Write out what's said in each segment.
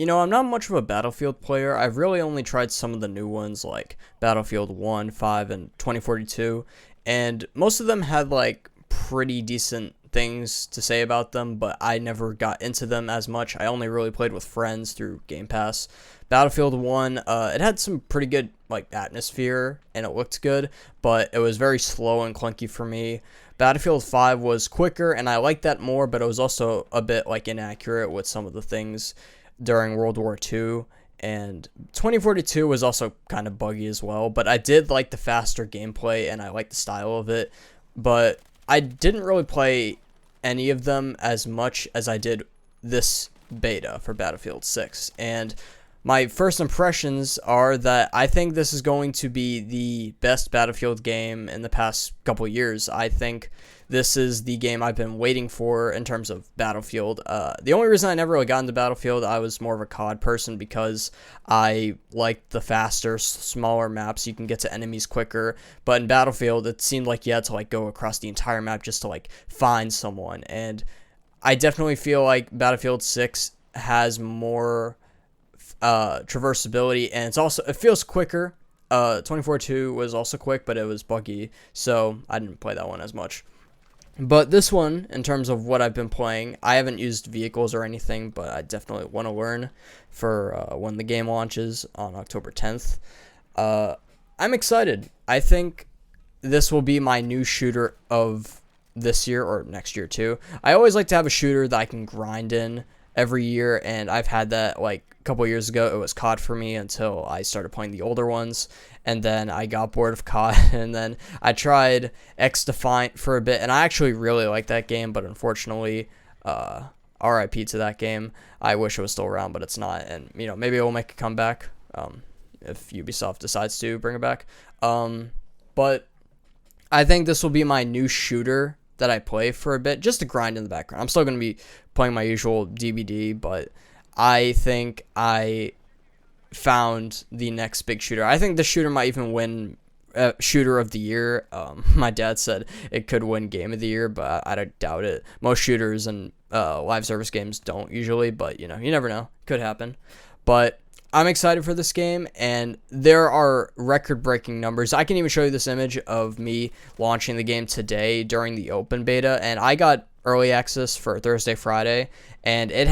I'm not much of a Battlefield player. I've really only tried some of the new ones like Battlefield 1, 5, and 2042, and most of them had like pretty decent things to say about them, but I never got into them as much. I only really played with friends through Game Pass. Battlefield 1, it had some pretty good like atmosphere and it looked good, but it was very slow and clunky for me. Battlefield 5 was quicker and I liked that more, but it was also a bit like inaccurate with some of the things during World War II. And 2042 was also kind of buggy as well, but I did like the faster gameplay and I liked the style of it. But I didn't really play any of them as much as I did this beta for Battlefield 6. And my first impressions are that I think this is going to be the best Battlefield game in the past couple years. I think this is the game I've been waiting for in terms of Battlefield. The only reason I never really got into Battlefield, I was more of a COD person because I liked the faster, smaller maps. You can get to enemies quicker. But in Battlefield, it seemed like you had to like go across the entire map just to like find someone. And I definitely feel like Battlefield 6 has more traversability, and it feels quicker. 2042 was also quick, but it was buggy, so I didn't play that one as much. But this one, in terms of what I've been playing, I haven't used vehicles or anything, but I definitely want to learn for when the game launches on October 10th. I'm excited. I think this will be my new shooter of this year or next year too. I always like to have a shooter that I can grind in every year, and I've had that like a couple years ago. It was COD for me until I started playing the older ones, and then I got bored of COD, and then I tried XDefiant for a bit, and I actually really liked that game, but unfortunately, RIP to that game. I wish it was still around, but it's not, and maybe it will make a comeback if Ubisoft decides to bring it back. But I think this will be my new shooter that I play for a bit, just to grind in the background. I'm still going to be playing my usual DBD, but I think I found the next big shooter. I think the shooter might even win shooter of the year. My dad said it could win game of the year, but I doubt it. Most shooters and live service games don't usually, but you never know. Could happen. But I'm excited for this game, and there are record-breaking numbers. I can even show you this image of me launching the game today during the open beta, and I got early access for Thursday, Friday, and it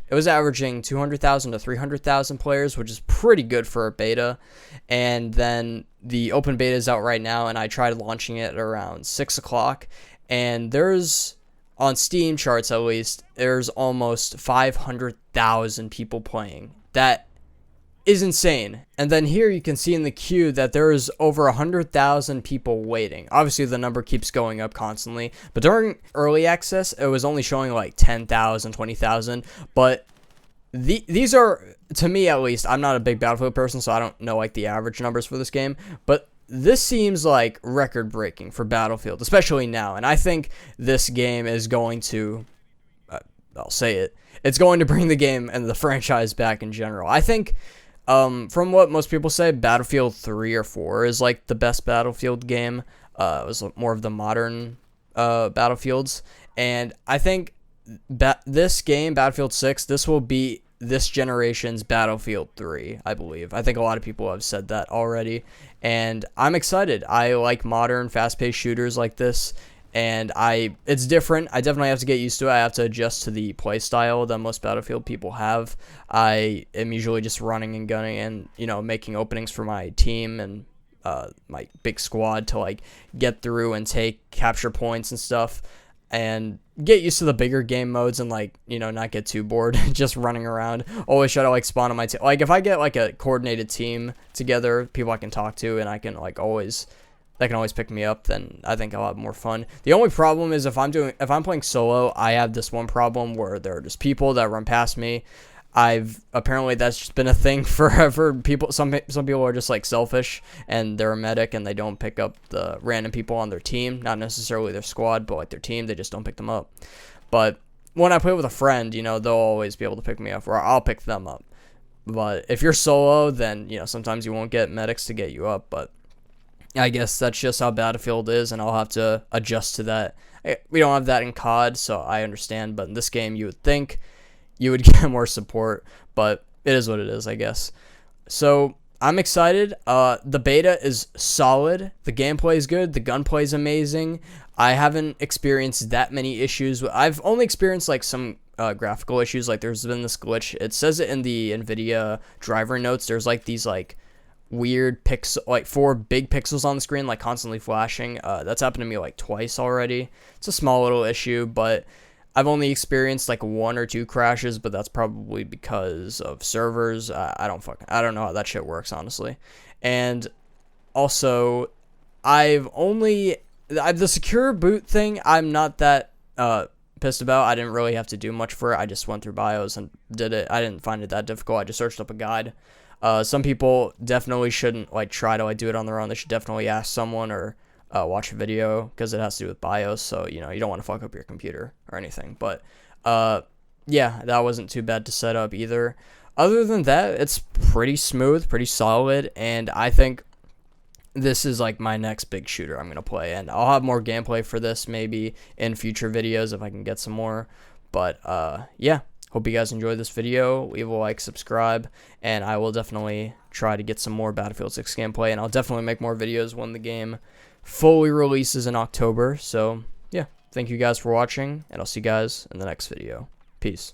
was averaging 200,000 to 300,000 players, which is pretty good for a beta. And then the open beta is out right now, and I tried launching it around 6 o'clock, and on Steam charts at least, there's almost 500,000 people playing. That is insane. And then here you can see in the queue that there is over 100,000 people waiting. Obviously, the number keeps going up constantly, but during early access, it was only showing like 10,000, 20,000. But these are, to me at least, I'm not a big Battlefield person, so I don't know like the average numbers for this game, but this seems like record-breaking for Battlefield, especially now. And I think this game is going to, I'll say it, it's going to bring the game and the franchise back in general. I think, from what most people say, Battlefield 3 or 4 is like the best Battlefield game. It was more of the modern Battlefields. And I think this game, Battlefield 6, this will be this generation's Battlefield 3, I believe. I think a lot of people have said that already. And I'm excited. I like modern, fast-paced shooters like this. And it's different. I definitely have to get used to it. I have to adjust to the play style that most Battlefield people have. I am usually just running and gunning and, making openings for my team and my big squad to, like, get through and capture points and stuff. And get used to the bigger game modes and, like, not get too bored just running around. Always try to, like, spawn on my team. Like, if I get, like, a coordinated team together, people I can talk to, and I can, like, that can always pick me up, then I think I'll have more fun. The only problem is if I'm playing solo, I have this one problem where there are just people that run past me. Apparently that's just been a thing forever. Some people are just like selfish and they're a medic and they don't pick up the random people on their team, not necessarily their squad, but like their team, they just don't pick them up. But when I play with a friend, they'll always be able to pick me up, or I'll pick them up. But if you're solo, then sometimes you won't get medics to get you up, but I guess that's just how Battlefield is, and I'll have to adjust to that. We don't have that in COD, so I understand, but in this game, you would think you would get more support, but it is what it is, I guess. So I'm excited. The beta is solid. The gameplay is good. The gunplay is amazing. I haven't experienced that many issues. I've only experienced like some graphical issues. Like there's been this glitch. It says it in the NVIDIA driver notes. There's like these like weird pixel, like 4 big pixels on the screen, like constantly flashing. That's happened to me like twice already. It's a small little issue, but I've only experienced like 1 or 2 crashes, but that's probably because of servers. I don't know how that shit works, honestly. And also, the secure boot thing, I'm not that pissed about. I didn't really have to do much for it. I just went through BIOS and did it. I didn't find it that difficult. I just searched up a guide. Some people definitely shouldn't like try to like do it on their own. They should definitely ask someone or watch a video, because it has to do with BIOS, so you know you don't want to fuck up your computer or anything. But yeah, that wasn't too bad to set up either. Other than that, it's pretty smooth, pretty solid, and I think this is like my next big shooter I'm gonna play, and I'll have more gameplay for this maybe in future videos if I can get some more. But yeah, hope you guys enjoyed this video. Leave a like, subscribe, and I will definitely try to get some more Battlefield 6 gameplay, and I'll definitely make more videos when the game fully releases in October. So yeah, thank you guys for watching, and I'll see you guys in the next video. Peace.